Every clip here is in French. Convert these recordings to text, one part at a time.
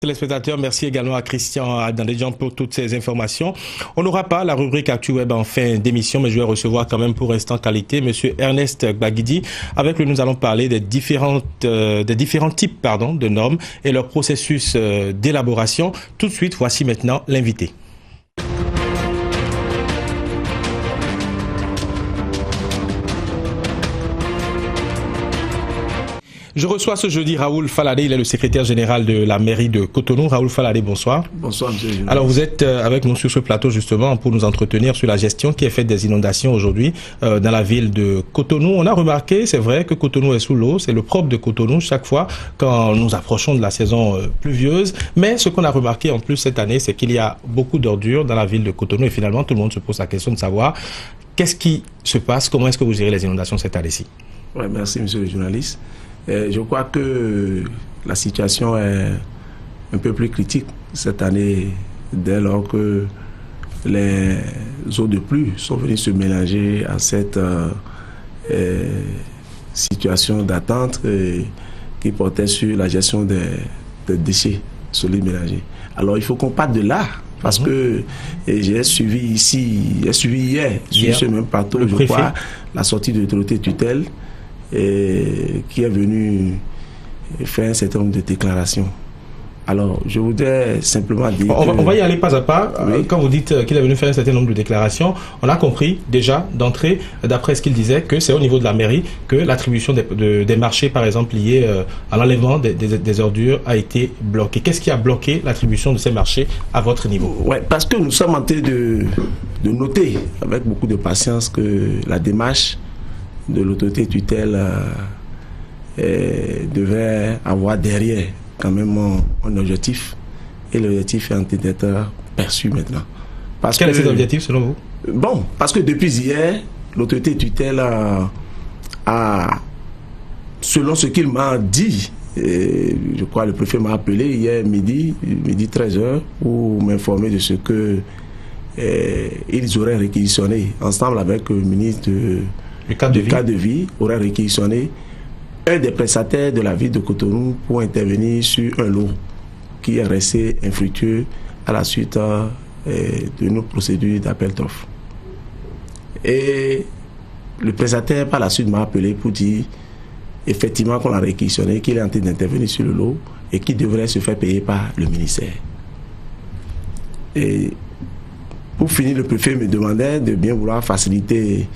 Téléspectateurs, merci également à Christian Abdandedjan pour toutes ces informations. On n'aura pas la rubrique Actu Web en fin d'émission, mais je vais recevoir quand même pour instant qualité Monsieur Ernest Gbagidi. Avec lui, nous allons parler des différents types de normes et leur processus d'élaboration. Tout de suite, voici maintenant l'invité. Je reçois ce jeudi Raoul Faladé, il est le secrétaire général de la mairie de Cotonou. Raoul Faladé, bonsoir. Bonsoir, monsieur. Alors, vous êtes avec nous sur ce plateau justement pour nous entretenir sur la gestion qui est faite des inondations aujourd'hui dans la ville de Cotonou. On a remarqué, c'est vrai, que Cotonou est sous l'eau. C'est le propre de Cotonou chaque fois quand nous approchons de la saison pluvieuse. Mais ce qu'on a remarqué en plus cette année, c'est qu'il y a beaucoup d'ordures dans la ville de Cotonou et finalement tout le monde se pose la question de savoir qu'est-ce qui se passe, comment est-ce que vous gérez les inondations cette année-ci. Ouais, merci, monsieur le journaliste. Je crois que la situation est un peu plus critique cette année dès lors que les eaux de pluie sont venues se mélanger à cette situation d'attente qui portait sur la gestion des déchets solides mélangés. Alors il faut qu'on parte de là. Parce que j'ai suivi hier, sur ce même plateau, je crois, la sortie de l'autorité tutelle qui est venu faire un certain nombre de déclarations. Alors, je voudrais simplement dire... On va y aller pas à pas. Oui. Quand vous dites qu'il est venu faire un certain nombre de déclarations, on a compris déjà d'entrée, d'après ce qu'il disait, que c'est au niveau de la mairie que l'attribution des marchés, par exemple, liés à l'enlèvement des ordures a été bloquée. Qu'est-ce qui a bloqué l'attribution de ces marchés à votre niveau? Ouais, parce que nous sommes en train de noter avec beaucoup de patience que la démarche de l'autorité tutelle devait avoir derrière quand même un objectif, et l'objectif est en train d'être perçu maintenant. Quel est cet objectif selon vous? Bon, parce que depuis hier, l'autorité tutelle a, selon ce qu'il m'a dit, je crois le préfet m'a appelé hier midi 13h pour m'informer de ce que ils auraient réquisitionné ensemble avec le ministre du cadre de vie aurait réquisitionné un des prestataires de la ville de Cotonou pour intervenir sur un lot qui est resté infructueux à la suite de nos procédures d'appel d'offres. Et le prestataire par la suite m'a appelé pour dire effectivement qu'on l'a réquisitionné, qu'il est en train d'intervenir sur le lot et qu'il devrait se faire payer par le ministère. Et pour finir, le préfet me demandait de bien vouloir faciliter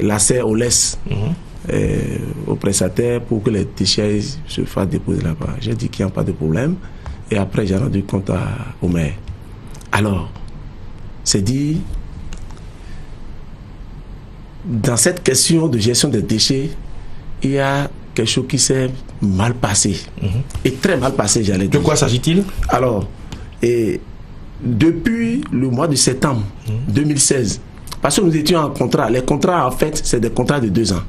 l'accès au laisse aux prestataires pour que les déchets se fassent déposer là-bas. J'ai dit qu'il n'y a pas de problème et après j'ai rendu compte au maire. Alors, c'est dit, dans cette question de gestion des déchets, il y a quelque chose qui s'est mal passé et très mal passé, j'allais dire. De quoi s'agit-il? Alors, depuis le mois de septembre 2016, parce que nous étions en contrat. Les contrats, en fait, c'est des contrats de 2 ans.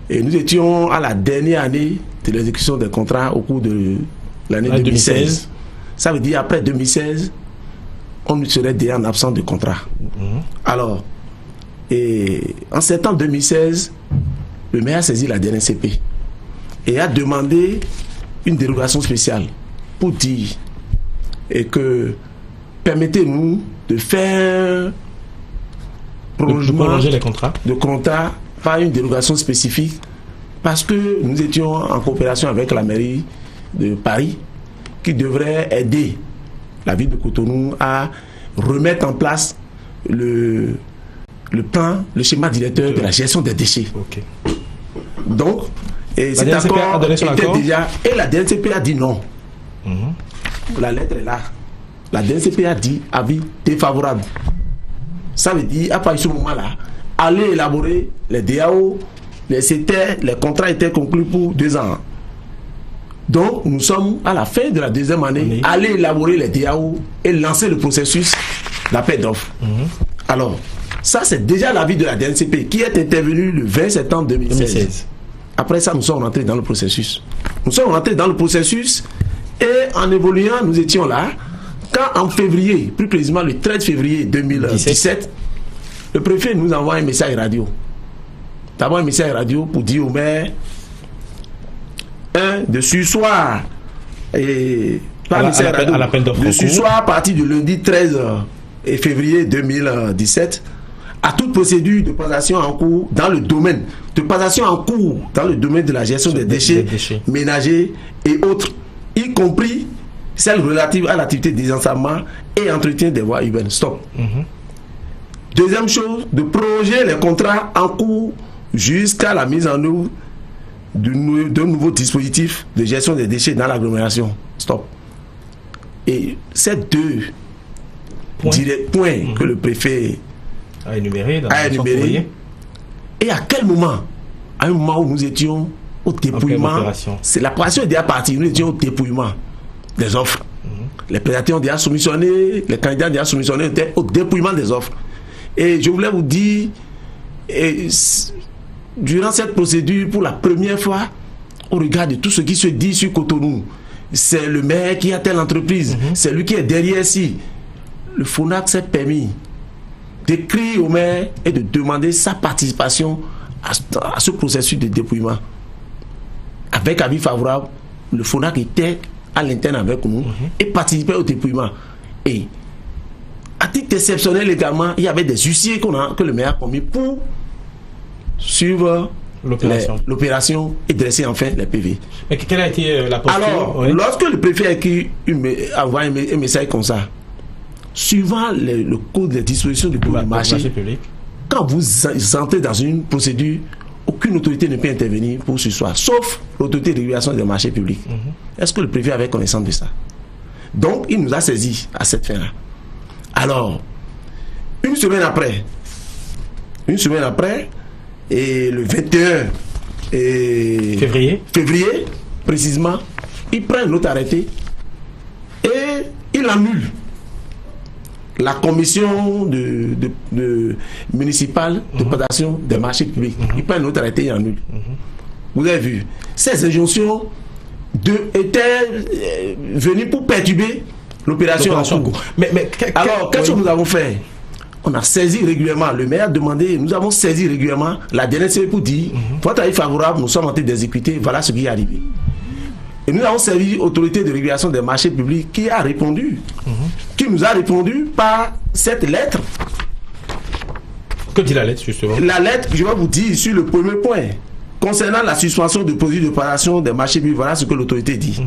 Et nous étions à la dernière année de l'exécution des contrats au cours de l'année 2016. Ça veut dire après 2016, on serait déjà en absence de contrat. Alors, en septembre 2016, le maire a saisi la DNCP et a demandé une dérogation spéciale pour dire que permettez-nous de faire prolonger les contrats de contrat par une dérogation spécifique parce que nous étions en coopération avec la mairie de Paris qui devrait aider la ville de Cotonou à remettre en place le plan, le schéma directeur de la gestion des déchets. Donc, cet accord était déjà... Et la DNCP a dit non. La lettre est là. La DNCP a dit avis défavorable. Ça veut dire, à partir de ce moment-là, aller élaborer les DAO, les contrats étaient conclus pour 2 ans. Donc, nous sommes à la fin de la 2e année, aller élaborer les DAO et lancer le processus d'appel d'offres. Alors, ça, c'est déjà l'avis de la DNCP qui est intervenu le 20 septembre 2016. Après ça, nous sommes rentrés dans le processus. Nous sommes rentrés dans le processus et en évoluant, nous étions là. Quand en février, plus précisément le 13 février 2017, le préfet nous envoie un message radio. D'abord un message radio pour dire au maire de sursoir et par à l'appel d'offres de ce soir à partir du lundi 13 février 2017 à toute procédure de passation en cours dans le domaine de la gestion des déchets ménagers et autres, y compris celles relatives à l'activité de désensablement et entretien des voies urbaines. Stop. Deuxième chose, de prolonger les contrats en cours jusqu'à la mise en œuvre d'un nouveau dispositif de gestion des déchets dans l'agglomération. Stop. Et ces deux points que le préfet a énuméré, et à quel moment? À un moment où nous étions au dépouillement, c'est la pression est déjà partie, nous étions au dépouillement des offres. Les prédateurs ont déjà soumissionné, les candidats ont déjà soumissionné, étaient au dépouillement des offres. Et je voulais vous dire, durant cette procédure, pour la première fois, au regard de tout ce qui se dit sur Cotonou, c'est le maire qui a telle entreprise, c'est lui qui est derrière ici. Le FONAC s'est permis d'écrire au maire et de demander sa participation à ce processus de dépouillement. Avec avis favorable, le FONAC était à l'interne avec nous et participait au dépouillement. Et à titre exceptionnel également, il y avait des huissiers que le maire a commis pour suivre l'opération et dresser enfin les PV. Mais quelle a été la posture? Alors, lorsque le préfet a envoyé un message comme ça, suivant le code des dispositions du code du marché public, quand vous entrez dans une procédure, aucune autorité ne peut intervenir pour ce soir, sauf l'autorité de régulation des marchés publics. Est-ce que le préfet avait connaissance de ça? Donc, il nous a saisis à cette fin-là. Alors, une semaine après, et le 21 février, précisément, il prend un autre arrêté et il annule la commission municipale de prédation des marchés publics. Il prend un autre arrêté et annule. Vous avez vu, ces injonctions étaient venues pour perturber l'opération en cours. Alors, qu'est-ce que nous avons fait? On a saisi régulièrement, le maire a demandé, nous avons saisi régulièrement la DNCP pour dire, votre avis favorable, nous sommes en train d'exécuter, voilà ce qui est arrivé. Et nous avons servi l'autorité de régulation des marchés publics qui a répondu, qui nous a répondu par cette lettre. Que dit la lettre justement? La lettre, je vais vous dire sur le premier point, concernant la suspension de procédure d'opération des marchés publics, voilà ce que l'autorité dit.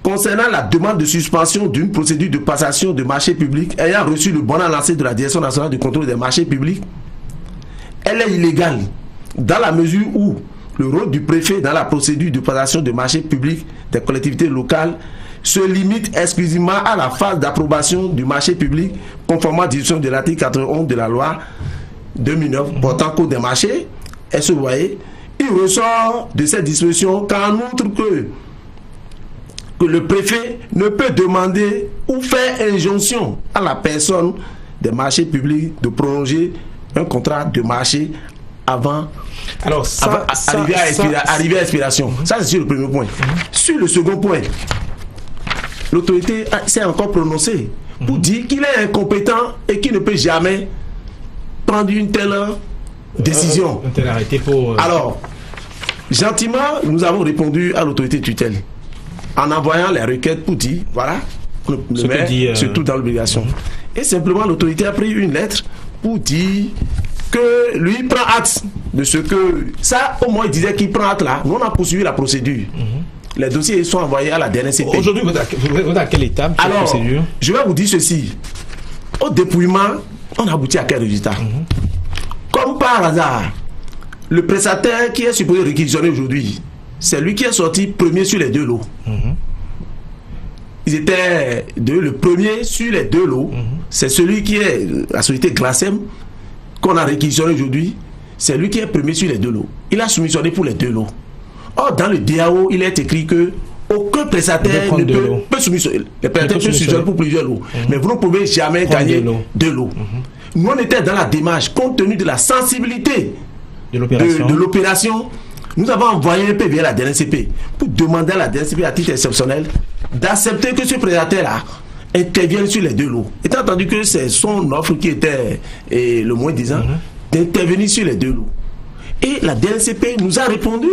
Concernant la demande de suspension d'une procédure de passation de marché public ayant reçu le bon à lancer de la Direction nationale du contrôle des marchés publics, elle est illégale dans la mesure où le rôle du préfet dans la procédure de passation de marché public des collectivités locales se limite exclusivement à la phase d'approbation du marché public conformément à la disposition de l'article 91 de la loi 2009 portant code des marchés. Est-ce que vous voyez? Il ressort de cette disposition qu'en outre que le préfet ne peut demander ou faire injonction à la personne des marchés publics de prolonger un contrat de marché avant arriver à expiration. Ça, c'est sur le premier point. Sur le second point, l'autorité s'est encore prononcée pour dire qu'il est incompétent et qu'il ne peut jamais prendre une telle décision. Un tel arrêté pour... Alors, gentiment, nous avons répondu à l'autorité tutelle en envoyant les requêtes pour dire, voilà, le maire se trouve dans l'obligation. Et simplement, l'autorité a pris une lettre pour dire que lui prend acte de ce que... Ça, au moins, il disait qu'il prend acte là. Nous, on a poursuivi la procédure. Les dossiers sont envoyés à la DNCP. Aujourd'hui, vous êtes à quelle étape de la procédure? Je vais vous dire ceci. Au dépouillement, on a abouti à quel résultat? Comme par hasard, le prestataire qui est supposé réquisitionner aujourd'hui, c'est lui qui est sorti premier sur les deux lots. Ils étaient le premier sur les deux lots. C'est celui qui est la société Glacem qu'on a réquisitionné aujourd'hui. C'est lui qui est premier sur les deux lots. Il a soumissionné pour les deux lots. Or, dans le DAO, il est écrit que aucun prestataire ne peut soumissionner. Les prestataires peuvent soumissionner pour plusieurs lots. Mais vous ne pouvez jamais gagner deux lots. Nous, on était dans la démarche, compte tenu de la sensibilité de l'opération. Nous avons envoyé un PV à la DNCP pour demander à la DNCP à titre exceptionnel d'accepter que ce prestataire-là intervienne sur les deux lots. Étant entendu que c'est son offre qui était le moins disant, d'intervenir sur les deux lots. Et la DNCP nous a répondu.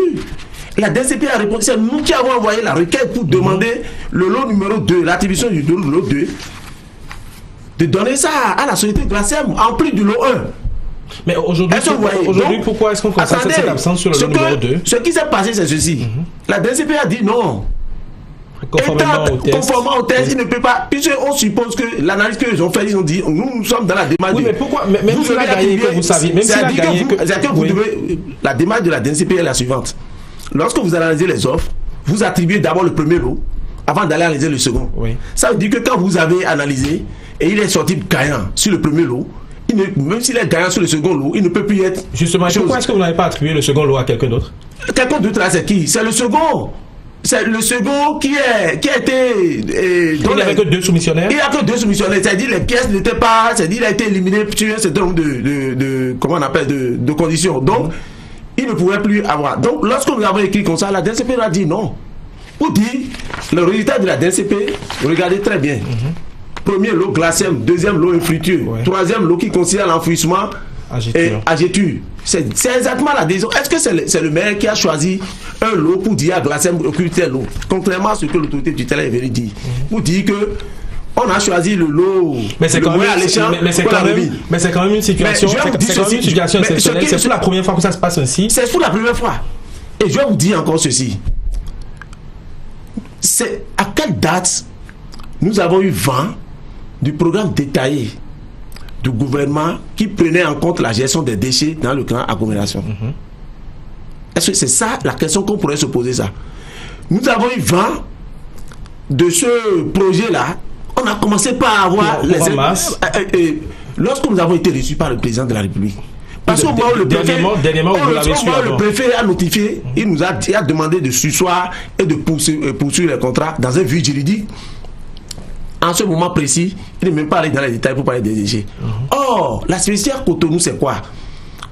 La DNCP a répondu, c'est nous qui avons envoyé la requête pour demander le lot numéro 2, l'attribution du lot 2, de donner ça à la société Glacem, en plus du lot 1. Mais aujourd'hui, pourquoi est-ce qu'on constate cette absence sur le lot numéro 2? Ce qui s'est passé, c'est ceci. La DNCP a dit non. Conformément au test, il ne peut pas. Puisqu'on suppose que l'analyse qu'ils ont fait, ils ont dit nous sommes dans la démarche. Oui, mais pourquoi? Même s'il a gagné, que vous saviez. Même s'il a gagné. La démarche de la DNCP est la suivante. Lorsque vous analysez les offres, vous attribuez d'abord le premier lot avant d'aller analyser le second. Oui. Ça veut dire que quand vous avez analysé et il est sorti gagnant sur le premier lot, même s'il est gagnant sur le second lot, il ne peut plus être. Justement, pourquoi est-ce que vous n'avez pas attribué le second lot à quelqu'un d'autre? Quelqu'un d'autre là, c'est qui? C'est le second. C'est le second qui a été. Il n'y avait que 2 soumissionnaires. Il n'y a que 2 soumissionnaires. C'est-à-dire les pièces n'étaient pas. C'est-à-dire il a été éliminé sur un certain nombre de comment on appelle de conditions. Donc il ne pouvait plus avoir. Donc lorsque nous avons écrit comme ça, la DNCP a dit non. Pour dire le résultat de la DNCP, regardez très bien. Premier lot Glacem, deuxième lot infructueux, troisième lot qui considère l'enfouissement et agéture. C'est exactement la décision. Est-ce que c'est le maire qui a choisi un lot pour dire à Glacem occulter l'eau, contrairement à ce que l'autorité du terrain est venue dire, pour dire que on a choisi le lot. Mais c'est quand même une situation. exceptionnelle. C'est pour la première fois que ça se passe ainsi. C'est pour la première fois. Et je vais vous dire encore ceci. C'est à quelle date nous avons eu vent du programme détaillé du gouvernement qui prenait en compte la gestion des déchets dans le grand agglomération. Est-ce que c'est ça la question qu'on pourrait se poser ça? Nous avons eu vent de ce projet-là. On a commencé par avoir lorsque nous avons été reçus par le président de la République. Parce qu'au moment où le préfet a notifié, il nous a demandé de surseoir et de poursuivre les contrats dans un vue juridique. En ce moment précis, il n'est même pas allé dans les détails pour parler des déchets. Or, la spécialité Cotonou, c'est quoi?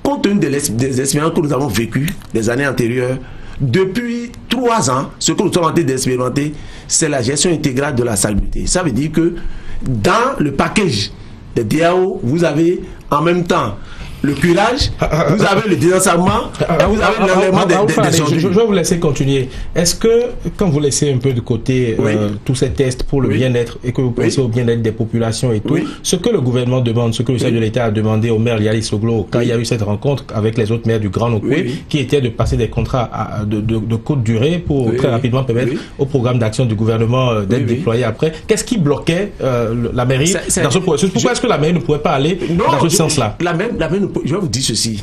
Compte tenu des expériences que nous avons vécues des années antérieures, depuis 3 ans, ce que nous sommes en train d'expérimenter, c'est la gestion intégrale de la salubrité. Ça veut dire que dans le package des DAO, vous avez en même temps le curage, vous avez le désensablement, vous avez l'enlèvement des ordures. Je vais vous laisser continuer. Est-ce que, quand vous laissez un peu de côté tous ces tests pour le bien-être et que vous pensez au bien-être des populations et tout, ce que le gouvernement demande, ce que le chef de l'État a demandé au maire Liali Soglo quand il y a eu cette rencontre avec les autres maires du Grand Nokoué, qui était de passer des contrats de courte durée pour très rapidement permettre au programme d'action du gouvernement d'être déployé après. Qu'est-ce qui bloquait la mairie dans ce processus? Pourquoi est-ce que la mairie ne pouvait pas aller dans ce sens-là? La mairie je vais vous dire ceci,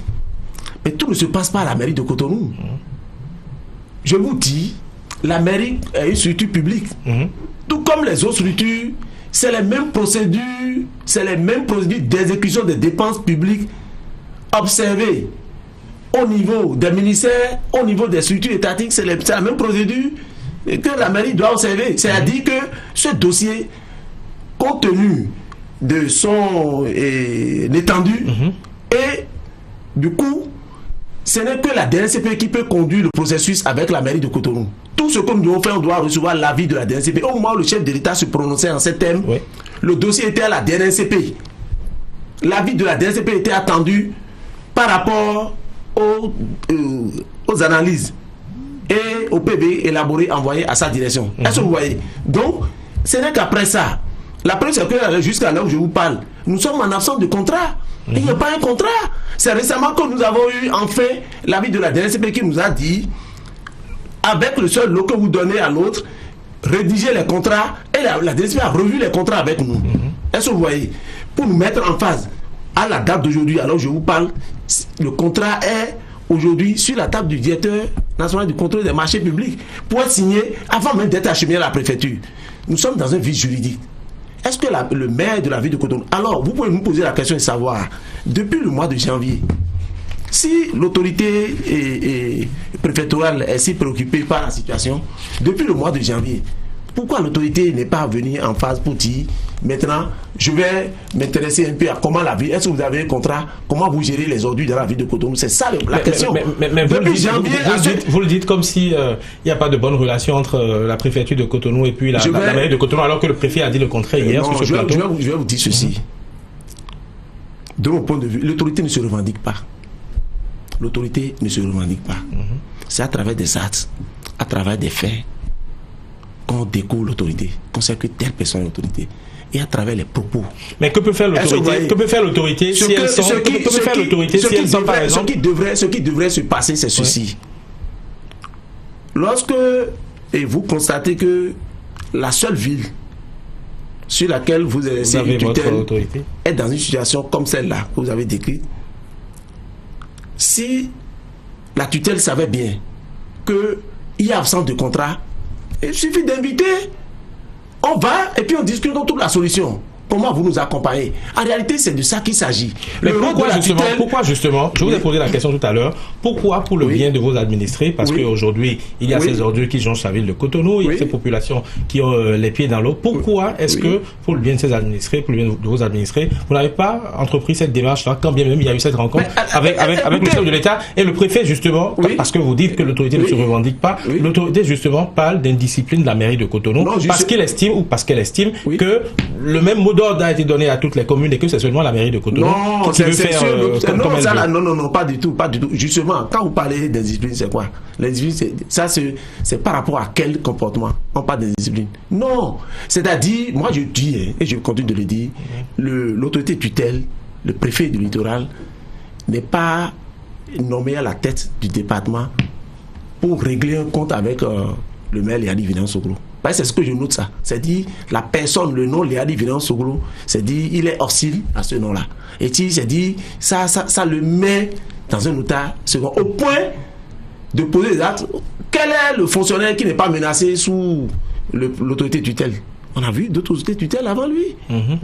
mais tout ne se passe pas à la mairie de Cotonou. Je vous dis, la mairie est une structure publique. Tout comme les autres structures, c'est les mêmes procédures, d'exécution des dépenses publiques observées au niveau des ministères, au niveau des structures étatiques. C'est la même procédure que la mairie doit observer. C'est-à-dire que ce dossier, compte tenu de son étendue, et du coup, ce n'est que la DNCP qui peut conduire le processus avec la mairie de Cotonou. Tout ce que nous devons faire, on doit recevoir l'avis de la DNCP. Au moment où le chef de l'État se prononçait en ces termes, le dossier était à la DNCP. L'avis de la DNCP était attendu par rapport aux analyses et au PV élaboré, envoyé à sa direction. Est-ce que vous voyez? Donc, ce n'est qu'après ça. La preuve, c'est que jusqu'à l'heure où je vous parle, nous sommes en absence de contrat. Il n'y a pas un contrat. C'est récemment que nous avons eu enfin l'avis de la DNCP qui nous a dit, avec le seul lot que vous donnez à l'autre, rédiger les contrats. Et la DNCP a revu les contrats avec nous. Est-ce que vous voyez? Pour nous mettre en phase. À la date d'aujourd'hui, alors je vous parle, le contrat est aujourd'hui sur la table du directeur national du contrôle des marchés publics pour être signé avant même d'être acheminé à la préfecture. Nous sommes dans un vide juridique. Est-ce que le maire de la ville de Cotonou... Alors, vous pouvez nous poser la question de savoir, depuis le mois de janvier, si l'autorité préfectorale est si préoccupée par la situation, depuis le mois de janvier, pourquoi l'autorité n'est pas venue en phase pour dire, maintenant, je vais m'intéresser un peu à comment la vie, est-ce que vous avez un contrat, comment vous gérez les ordures dans la ville de Cotonou? C'est ça la question. Mais vous le dites comme si il n'y a pas de bonne relation entre la préfecture de Cotonou et puis la mairie de Cotonou, alors que le préfet a dit le contraire hier sur ce plateau. Je vais vous dire ceci. De mon point de vue, l'autorité ne se revendique pas. L'autorité ne se revendique pas. C'est à travers des actes, à travers des faits, qu'on découvre l'autorité, qu'on sait que telle personne est l'autorité. Et à travers les propos. Mais que peut faire l'autorité? Que peut faire l'autorité si elles sont, par exemple? Ce qui devrait se passer, c'est ceci. Lorsque vous constatez que la seule ville sur laquelle vous exercez une tutelle est dans une situation comme celle-là que vous avez décrite, si la tutelle savait bien qu'il y a absence de contrat, il suffit d'inviter. On va et puis on discute de toute la solution. Comment vous nous accompagnez? En réalité, c'est de ça qu'il s'agit. Mais pourquoi justement, je vous ai posé la question tout à l'heure, pourquoi pour le bien de vos administrés? Parce qu'aujourd'hui, il y a ces ordures qui jonchent la ville de Cotonou, il y a ces populations qui ont les pieds dans l'eau. Pourquoi est-ce que, pour le bien de ces administrés, pour le bien de vos administrés, vous n'avez pas entrepris cette démarche-là, quand bien même il y a eu cette rencontre avec le chef de l'État et le préfet, justement, parce que vous dites que l'autorité ne se revendique pas, l'autorité, justement, parle d'indiscipline de la mairie de Cotonou, parce qu'il estime ou parce qu'elle estime que le même mot d'ordre a été donné à toutes les communes et que c'est seulement la mairie de Cotonou qui veut faire non, pas du tout. Justement, quand vous parlez d'indiscipline, c'est quoi? L'indiscipline, c'est par rapport à quel comportement on parle d'indiscipline? Non, c'est-à-dire, moi je dis, et je continue de le dire, l'autorité tutelle, le préfet du littoral, n'est pas nommé à la tête du département pour régler un compte avec le maire Léadi Villan-Soglo. C'est ce que je note ça. C'est-à-dire, la personne, le nom Léadi Villan-Soglo, c'est-à-dire, il est hostile à ce nom-là. Et c'est-à-dire, ça le met dans un état second, au point de poser des actes. Quel est le fonctionnaire qui n'est pas menacé sous l'autorité tutelle? On a vu d'autres autorités tutelles avant lui.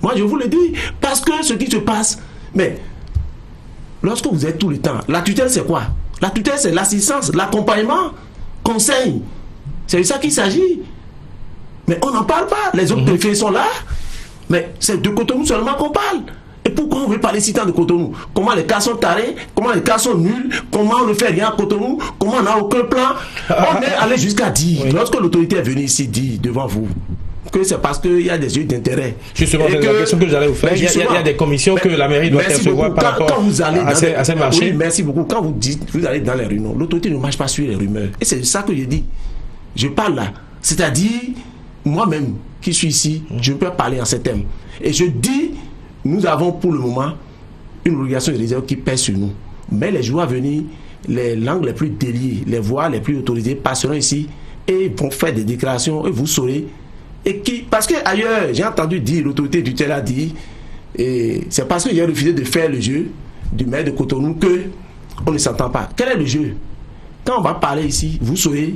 Moi, je vous le dis. Parce que ce qui se passe, mais lorsque vous êtes tout le temps, la tutelle, c'est quoi? La tutelle, c'est l'assistance, l'accompagnement, conseil. C'est de ça qu'il s'agit. Mais on n'en parle pas. Les autres préfets sont là. Mais c'est de Cotonou seulement qu'on parle. Et pourquoi on veut parler si tant de Cotonou? Comment les cas sont tarés? Comment les cas sont nuls? Comment on ne fait rien à Cotonou? Comment on n'a aucun plan? On est allé jusqu'à dire, lorsque l'autorité est venue ici dire devant vous, que c'est parce qu'il y a des yeux d'intérêt. Justement, c'est la question que j'allais vous faire. Il y a des commissions que la mairie doit recevoir par rapport à ces marchés. Oui, merci beaucoup. Quand vous dites, vous allez dans les réunions, l'autorité ne marche pas sur les rumeurs. Et c'est ça que je dis. Je parle là. C'est-à-dire, moi-même qui suis ici, je peux parler en ces termes. Et je dis, nous avons pour le moment une obligation de réserve qui pèse sur nous. Mais les jours à venir, les langues les plus déliées, les voix les plus autorisées passeront ici et vont faire des déclarations et vous saurez. Et parce que ailleurs, j'ai entendu dire, l'autorité du terrain a dit, et c'est parce qu'il a refusé de faire le jeu du maire de Cotonou que on ne s'entend pas. Quel est le jeu? Quand on va parler ici, vous saurez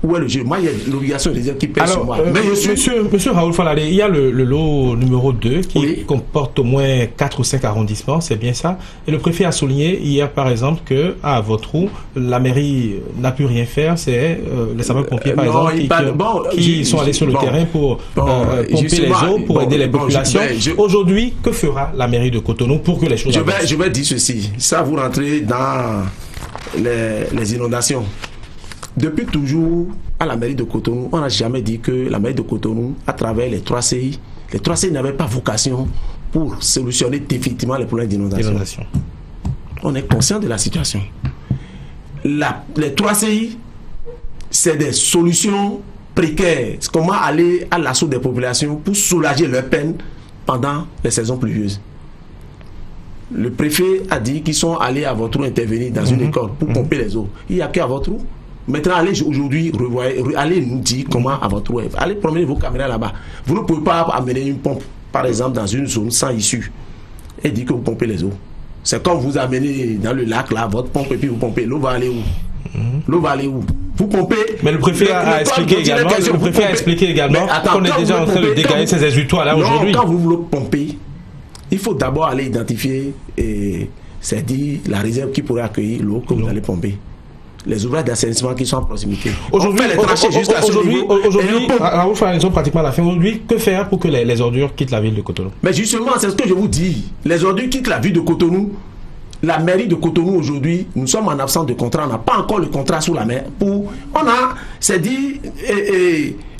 où est le jeu. Moi, il y a l'obligation de dire qui pèse sur moi. Mais monsieur Raoul Falalé, il y a le lot numéro 2 qui comporte au moins 4 ou 5 arrondissements, c'est bien ça. Et le préfet a souligné hier, par exemple, qu'à Votrou, la mairie n'a pu rien faire. C'est les sapeurs-pompiers, par exemple, qui sont allés sur le terrain pour pomper les eaux, pour aider les populations. Aujourd'hui, que fera la mairie de Cotonou pour que les choses avancent? Je vais dire ceci. Ça, vous rentrez dans les inondations. Depuis toujours, à la mairie de Cotonou, on n'a jamais dit que la mairie de Cotonou, à travers les 3 CI n'avaient pas vocation pour solutionner définitivement les problèmes d'inondation. On est conscient de la situation. Les 3 CI, c'est des solutions précaires. C'est comment aller à l'assaut des populations pour soulager leurs peines pendant les saisons pluvieuses. Le préfet a dit qu'ils sont allés à Votrou intervenir dans une école pour pomper les eaux. Il n'y a qu'à Votrou. Maintenant, allez aujourd'hui, allez nous dire comment à Votrou. Allez promener vos caméras là-bas. Vous ne pouvez pas amener une pompe, par exemple, dans une zone sans issue et dire que vous pompez les eaux. C'est comme vous amenez dans le lac là, votre pompe et puis vous pompez. L'eau va aller où? L'eau va aller où? Vous pompez. Mais le préfet a expliqué également qu'on est déjà en train de dégager ces exutoires là aujourd'hui. Quand vous voulez pomper, il faut d'abord aller identifier, c'est-à-dire la réserve qui pourrait accueillir l'eau que vous allez pomper. Les ouvrages d'assainissement qui sont à proximité. Aujourd'hui, Raoul Falalé, pratiquement à la fin. Aujourd'hui, que faire pour que les ordures quittent la ville de Cotonou? Mais justement, c'est ce que je vous dis. Les ordures quittent la ville de Cotonou. La mairie de Cotonou aujourd'hui, nous sommes en absence de contrat. On n'a pas encore le contrat sous la main. C'est dit,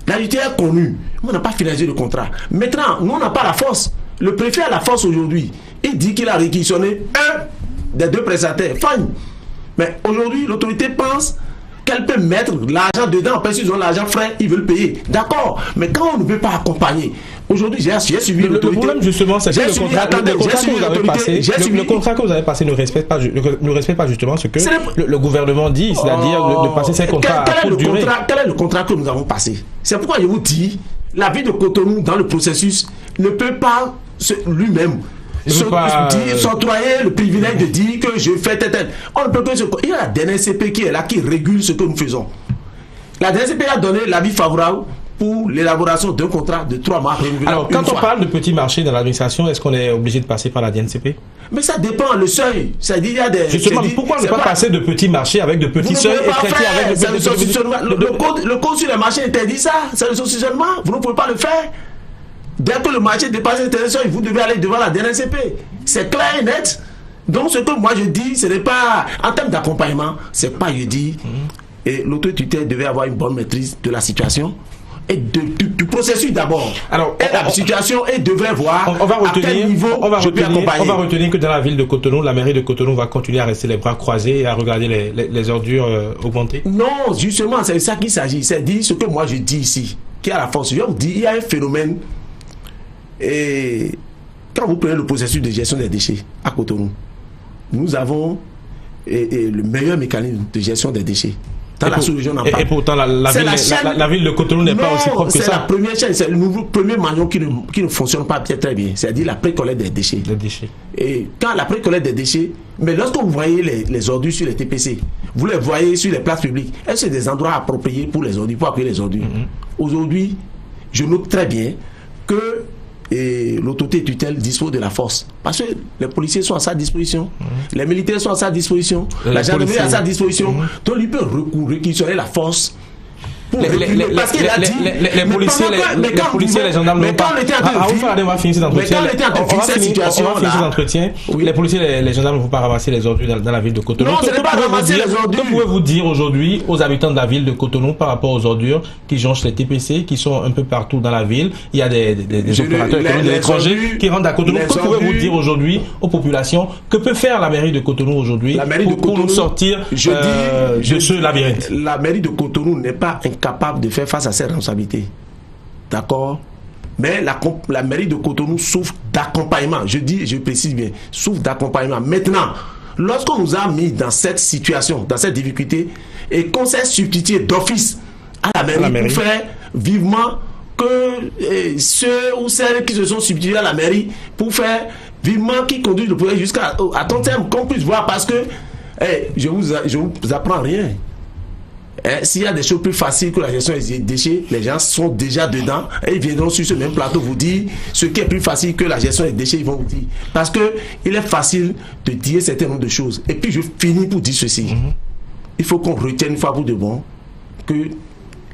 la unité est connue. On n'a pas finalisé le contrat. Maintenant, nous, on n'a pas la force. Le préfet a la force aujourd'hui. Il dit qu'il a réquisitionné un des 2 prestataires. Fine. Mais aujourd'hui, l'autorité pense qu'elle peut mettre l'argent dedans, parce qu'ils ont l'argent frais, ils veulent payer. D'accord, mais quand on ne veut pas accompagner, aujourd'hui j'ai suivi l'autorité. Le problème justement, c'est que le contrat que vous avez passé ne respecte pas justement ce que le gouvernement dit, c'est-à-dire de passer ces contrats à courte durée. Quel est le contrat que nous avons passé? C'est pourquoi je vous dis, la ville de Cotonou dans le processus ne peut pas lui-même s'octroyer le privilège de dire que je fais tel. On ne peut que il y a la DNCP qui est là, qui régule ce que nous faisons. La DNCP a donné l'avis favorable pour l'élaboration d'un contrat de 3 mois. Alors, quand on parle de petits marchés dans l'administration, est-ce qu'on est obligé de passer par la DNCP? Mais ça dépend, le seuil. C'est-à-dire, il y a des. Justement, pourquoi ne pas passer de petits marchés avec de petits seuils et traiter avec le code sur les marchés interdit ça. C'est le saucissonnement. Vous ne pouvez pas le faire. Dès que le marché dépasse un seuil, vous devez aller devant la DNCP. C'est clair et net. Donc, ce que moi je dis, ce n'est pas. En termes d'accompagnement, c'est pas je dis. Et l'autorité devait avoir une bonne maîtrise de la situation. Et du processus d'abord. Alors, la situation et devrait voir à quel niveau je peux accompagner. On va retenir que dans la ville de Cotonou, la mairie de Cotonou va continuer à rester les bras croisés et à regarder les ordures augmenter. Non, justement, c'est ça qu'il s'agit. C'est dire ce que moi je dis ici, qui a la force. Je vous dis, il y a un phénomène. Et quand vous prenez le processus de gestion des déchets à Cotonou, nous avons le meilleur mécanisme de gestion des déchets. Et pourtant, la ville de Cotonou n'est pas aussi propre que ça. C'est la première chaîne, c'est le premier maillon qui ne fonctionne pas très bien. C'est-à-dire la pré-collecte des déchets. Et quand la pré-collecte des déchets, mais lorsque vous voyez les ordures sur les TPC, vous les voyez sur les places publiques, est-ce que c'est des endroits appropriés pour les ordures, pour accueillir les ordures? Aujourd'hui, je note très bien que l'autorité tutelle dispose de la force. Parce que les policiers sont à sa disposition, les militaires sont à sa disposition, la gendarmerie est à sa disposition. Donc il peut réquisitionner la force. Les policiers, les gendarmes ne vont pas. On va finir cet entretien. Les policiers, les gendarmes ne vont pas ramasser les ordures dans la ville de Cotonou. Non, ce n'est pas ramasser les ordures. Que pouvez-vous dire aujourd'hui aux habitants de la ville de Cotonou par rapport aux ordures qui jonchent les TPC, qui sont un peu partout dans la ville? Il y a des opérateurs économiques de l'étranger qui rentrent à Cotonou. Que pouvez-vous dire aujourd'hui aux populations? Que peut faire la mairie de Cotonou aujourd'hui pour nous sortir de ce labyrinthe? La mairie de Cotonou n'est pas capable de faire face à ses responsabilités. D'accord? Mais la mairie de Cotonou souffre d'accompagnement. Je précise bien, souffre d'accompagnement. Maintenant, lorsqu'on nous a mis dans cette situation, dans cette difficulté, et qu'on s'est substitué d'office à la mairie pour faire vivement que ceux ou celles qui se sont substitués à la mairie, pour faire vivement qui conduisent le projet jusqu'à ton terme, qu'on puisse voir, parce que je vous apprends rien. S'il y a des choses plus faciles que la gestion des déchets, les gens sont déjà dedans et ils viendront sur ce même plateau vous dire ce qui est plus facile que la gestion des déchets, ils vont vous dire. Parce que il est facile de dire un certain nombre de choses. Et puis je finis pour dire ceci. Il faut qu'on retienne une fois pour de bon que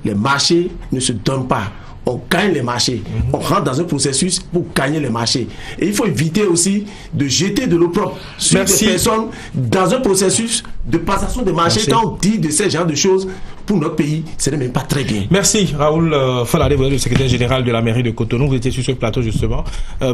les marchés ne se donnent pas. On gagne les marchés. On rentre dans un processus pour gagner les marchés. Et il faut éviter aussi de jeter de l'eau propre sur des personnes dans un processus de passation de marché. Quand on dit de ces genres de choses, pour notre pays, ce n'est même pas très bien. Merci Raoul Falade, vous êtes le secrétaire général de la mairie de Cotonou. Vous étiez sur ce plateau justement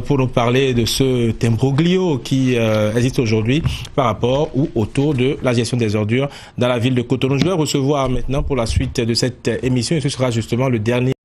pour nous parler de ce imbroglio qui existe aujourd'hui par rapport ou autour de la gestion des ordures dans la ville de Cotonou. Je vais recevoir maintenant pour la suite de cette émission et ce sera justement le dernier